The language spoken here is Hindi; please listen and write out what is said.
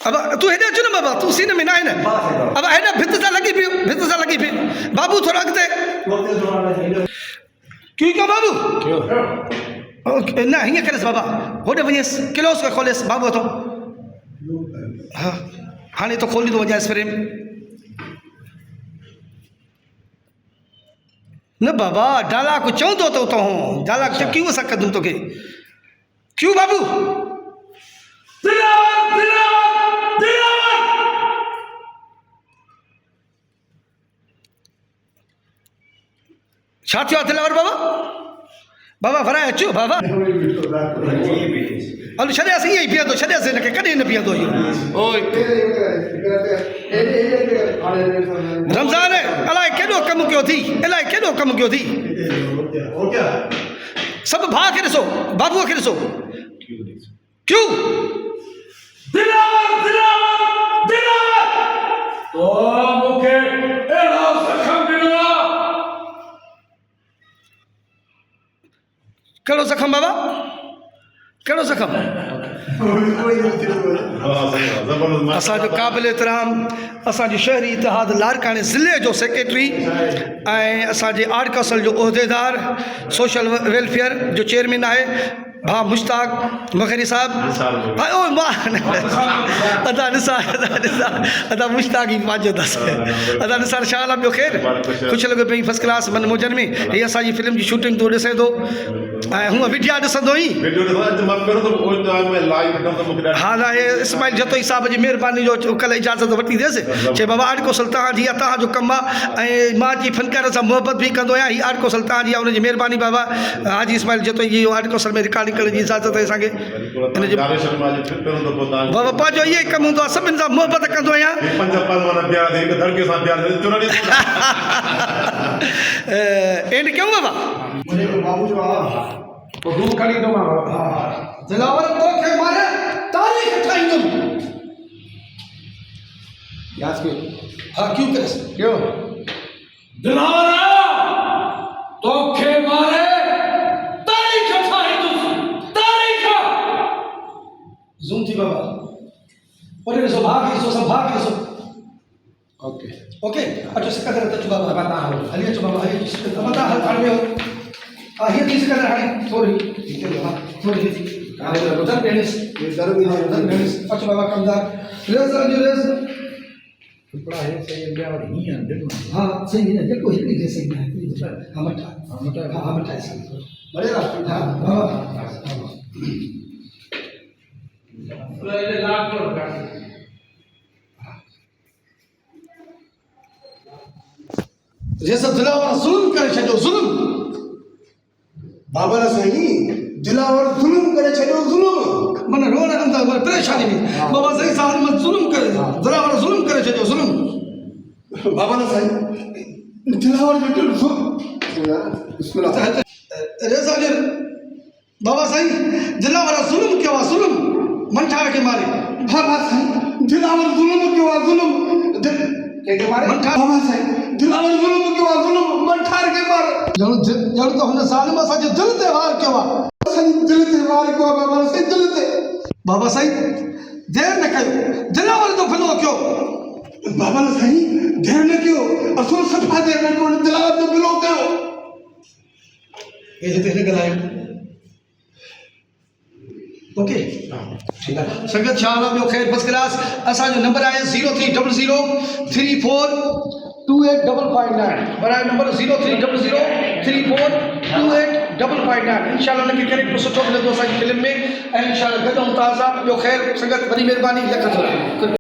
अब तू हेॾे अचु न बाबा, तू सीन में न आहे न। अब हेॾा भित सां लॻी पियो, भित सां लॻी पियो। बाबू थोरो अॻिते क्यों क्यों बाबू न हीअं करेसि बाबा, होॾे वञेसि क्लोज़ करे खोलेसि बाबू हथो। हाँ हाणे तो खोली थो वञासि फ्रेम। न बाबा डालाक चवंदो तो डालाक क्यों असां कदूं तोखे क्यों बाबू। छा थियो आहे दिलावर बाबा? बाबा फराए अचो बाबा। हलो छॾियासीं ईअं ई पीअंदो, छॾियासीं हिनखे कॾहिं न पीअंदो इहो। रमज़ान अलाए केॾो कमु कयो थी, अलाए केॾो कमु कयो थी। सभु भाउ खे ॾिसो, बाबूअ खे ॾिसो क्यों। कहिड़ो ज़ख़म बाबा, कहिड़ो ज़ख़म? असांजो क़ाबिल एतिराम असांजे शहरी इतिहाद लारकाणे ज़िले जो सेक्रेटरी ऐं असांजे आर्ट काउंसिल जो उहिदेदार सोशल वेलफेयर जो चेयरमैन आहे भाउ मुश्ताक मखरी साहब। अदा निसार अदा मुश्ताक ई पंहिंजो अथसि। अदा निसार छा हाल आहे? ॿियो ख़ैरु? ख़ुशि लॻो पई फर्स्ट क्लास मन मौजनि में। हीअ असांजी फिल्म जी शूटिंग तूं ॾिसे थो ऐं हूअं विडिया ॾिसंदो ई। हा न हे इस्माइल जतोई साहब जी महिरबानी जो कल्ह इजाज़त वठी थियसि। चए बाबा आर्ट काउंसिल तव्हांजी आहे, तव्हांजो कमु आहे ऐं मां जी फ़नकार सां मुहबत बि कंदो आहियां। हीअ आर्ट काउंसिल तव्हांजी आहे, हुनजी महिरबानी बाबा हाजी इस्माइल जतोई जी आर्ट काउंसिल में रिकॉर्डिंग करण जी इजाज़त आहे असांखे। बाबा पंहिंजो इहो ई कमु हूंदो आहे, सभिनि सां मुहबत कंदो आहियां। एंड कयूं बाबा? दिलावर तोखे मारे तारीख़ ठाहींदुमि। याद कयो। हाँ क्यों करेसि? क्यों? दिलावर तोखे मारे तारीख़ ठाहींदुमि। तारीख़ ज़ूम थी बाबा। ओरे ॾिसो भाउ खे ॾिसो, सभु भाउ खे ॾिसो। ओके ओके अचो सिकंदर अचो बाबा। हली अचो बाबा, हली सिकंदर मता हल पाण में हीअ थी सिकंदर हाणे थोरी थोरी उधर बेनिस अचो बाबा कमदार रेस रेस टुकड़ा है सही है और ही है। हाँ सही है, देखो हिकड़ी ड्रेस सही है। हम मटा सही बड़े रास्ते। हाँ ले लाख का ये सब दिलावर जुल्म करे छॾियो, जुल्म। बाबा सही दिलावर जुल्म करे छॾियो, जुल्म। मन रोण अंदर मन परेशानी में बाबा सही साहब मन जुल्म करे, दिलावर जुल्म करे छॾियो, जुल्म। बाबा सही दिलावर जो जुल्म बिस्मिल्लाह रेज़ा जी बाबा सही दिलावर जुल्म कयो आहे, जुल्म मंठार के मारे। बाबा सही दिलावर जुल्म कयो आहे, जुल्म के मारे। मंठार बाबा सही दिलावर जुल्म कयो आहे, जुल्म मंठार के मारे। ॼण त हुन ज़ालिम असांजे दिलि ते वार कयो आहे। सही दिल ते वार कयो आहे बाबा सही, दिल ते। बाबा सही देर न कयो, दिलावर जो भलो कयो। बाबा सही देर न कयो, असुर सफ़ा देर न कयो, दिलावर जो भलो कयो। ये हिते हिन ॻाल्हायो ओके ठीक है। संगत छा हाल आहे? ॿियो ख़ैरु फर्स्ट क्लास। असांजो नंबर आहे 0300342859 बराए नंबर 0300342859। इंशाल्लाह उनखे कैरेक्टर सुठो मिलंदो असांजी फिल्म में ऐं इंशाल्लाह गॾु ऐं ताज़ा। ॿियो ख़ैरु संगत वॾी महिरबानी।